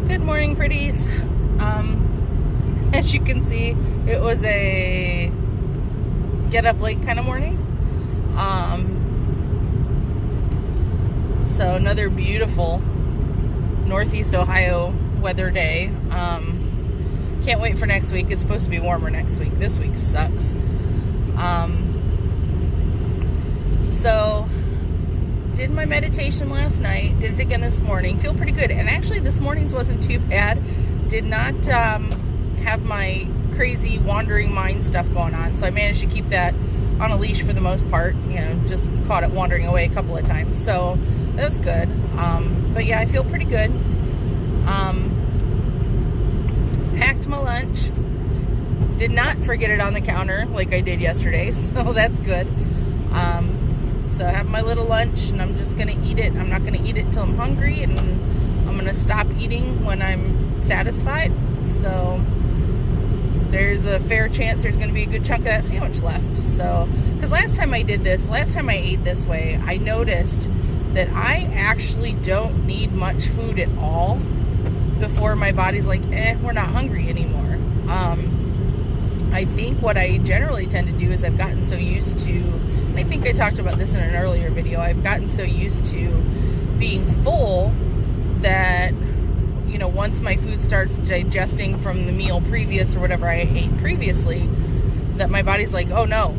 Good morning, pretties. As you can see, it was a get up late kind of morning. So another beautiful Northeast Ohio weather day. Can't wait for next week. It's supposed to be warmer next week. This week sucks. So did my meditation last night, did it again this morning, feel pretty good. And actually this morning's wasn't too bad. Did not have my crazy wandering mind stuff going on, so I managed to keep that on a leash for the most part. Just caught it wandering away a couple of times, so that was good. But yeah, I feel pretty good. Packed my lunch, did not forget it on the counter like I did yesterday, so that's good. So I have my little lunch, and I'm just going to eat it. I'm not going to eat it till I'm hungry, and I'm going to stop eating when I'm satisfied. So there's a fair chance there's going to be a good chunk of that sandwich left. So, because last time I ate this way, I noticed that I actually don't need much food at all before my body's like, we're not hungry anymore. I think what I generally tend to do is I've gotten so used to, and I think I talked about this in an earlier video, I've gotten so used to being full that, once my food starts digesting from the meal previous or whatever I ate previously, that my body's like, oh no,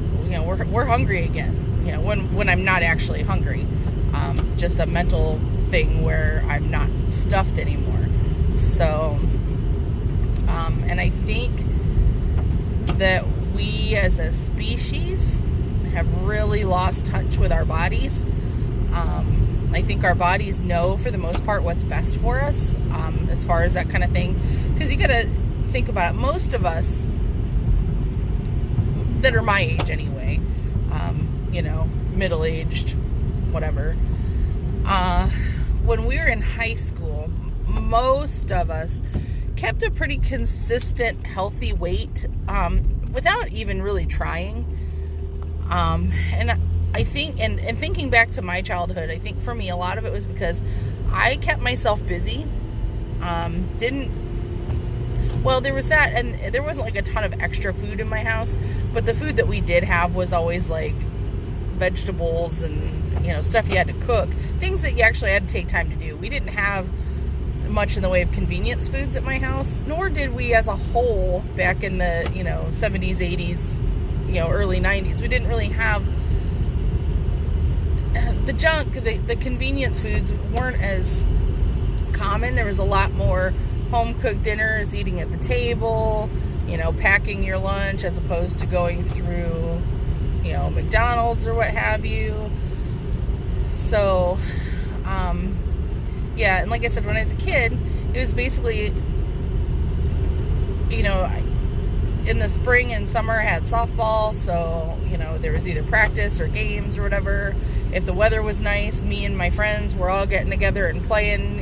we're hungry again, when I'm not actually hungry. Just a mental thing where I'm not stuffed anymore. So, and I think that we as a species have really lost touch with our bodies. I think our bodies know for the most part what's best for us, as far as that kind of thing. Because you gotta think about it, most of us that are my age anyway, middle-aged, whatever, when we were in high school, most of us kept a pretty consistent, healthy weight, without even really trying. And I think, and thinking back to my childhood, I think for me, a lot of it was because I kept myself busy. There was that, and there wasn't like a ton of extra food in my house, but the food that we did have was always like vegetables and, stuff you had to cook, things that you actually had to take time to do. We didn't have much in the way of convenience foods at my house, nor did we as a whole back in the 70s, 80s, early 90s. We didn't really have the junk. The convenience foods weren't as common. There was a lot more home cooked dinners, eating at the table, packing your lunch, as opposed to going through McDonald's or what have you. So yeah, and like I said, when I was a kid, it was basically, in the spring and summer I had softball, so, there was either practice or games or whatever. If the weather was nice, me and my friends were all getting together and playing,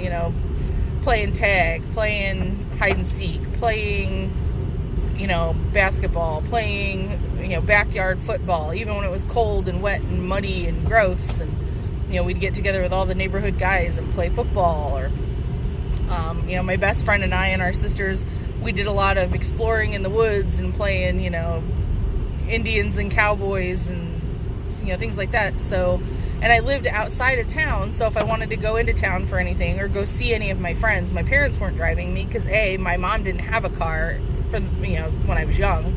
playing tag, playing hide and seek, playing, basketball, playing, backyard football, even when it was cold and wet and muddy and gross. And we'd get together with all the neighborhood guys and play football. Or, my best friend and I and our sisters, we did a lot of exploring in the woods and playing, Indians and cowboys and, things like that. So, and I lived outside of town, so if I wanted to go into town for anything or go see any of my friends, my parents weren't driving me because my mom didn't have a car for, when I was young.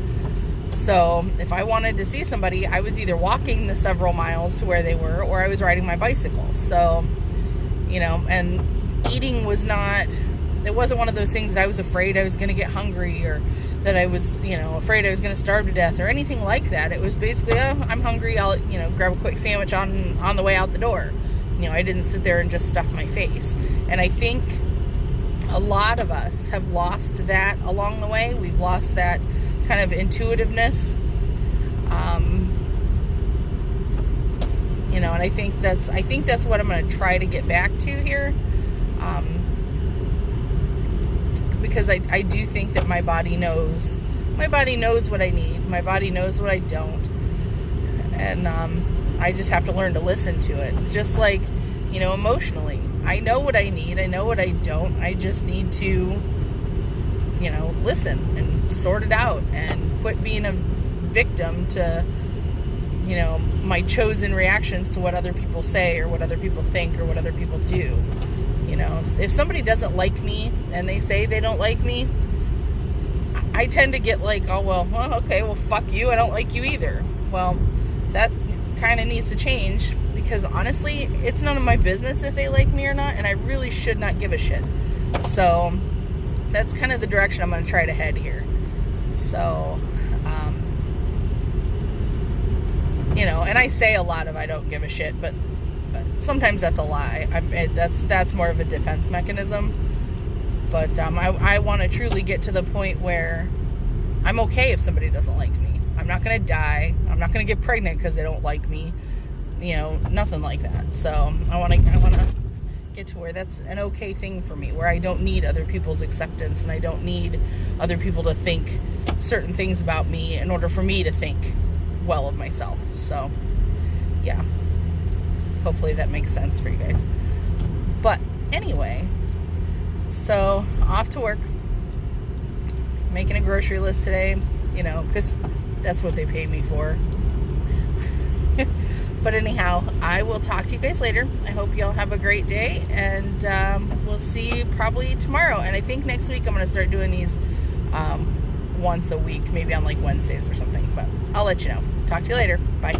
So if I wanted to see somebody, I was either walking the several miles to where they were, or I was riding my bicycle. So, and eating was not, it wasn't one of those things that I was afraid I was going to get hungry, or that I was, afraid I was going to starve to death or anything like that. It was basically, I'm hungry, I'll, grab a quick sandwich on the way out the door. I didn't sit there and just stuff my face. And I think a lot of us have lost that along the way. We've lost that kind of intuitiveness, and I think that's what I'm going to try to get back to here, because I do think that my body knows what I need, my body knows what I don't, and I just have to learn to listen to it, just like emotionally. I know what I need. I know what I don't. I just need to, listen and sort it out and quit being a victim to, my chosen reactions to what other people say or what other people think or what other people do. If somebody doesn't like me and they say they don't like me, I tend to get like, oh, well, okay, well, fuck you. I don't like you either. Well, that kind of needs to change, because honestly, it's none of my business if they like me or not, and I really should not give a shit. So that's kind of the direction I'm going to try to head here. So, and I say a lot of I don't give a shit, but sometimes that's a lie. That's more of a defense mechanism. But I want to truly get to the point where I'm okay if somebody doesn't like me. I'm not going to die. I'm not going to get pregnant because they don't like me. Nothing like that. So I want to get to where that's an okay thing for me, where I don't need other people's acceptance and I don't need other people to think certain things about me in order for me to think well of myself. So, yeah. Hopefully that makes sense for you guys. But anyway, so off to work. Making a grocery list today, because that's what they pay me for. But anyhow, I will talk to you guys later. I hope y'all have a great day, and we'll see you probably tomorrow. And I think next week I'm going to start doing these once a week, maybe on like Wednesdays or something. But I'll let you know. Talk to you later. Bye.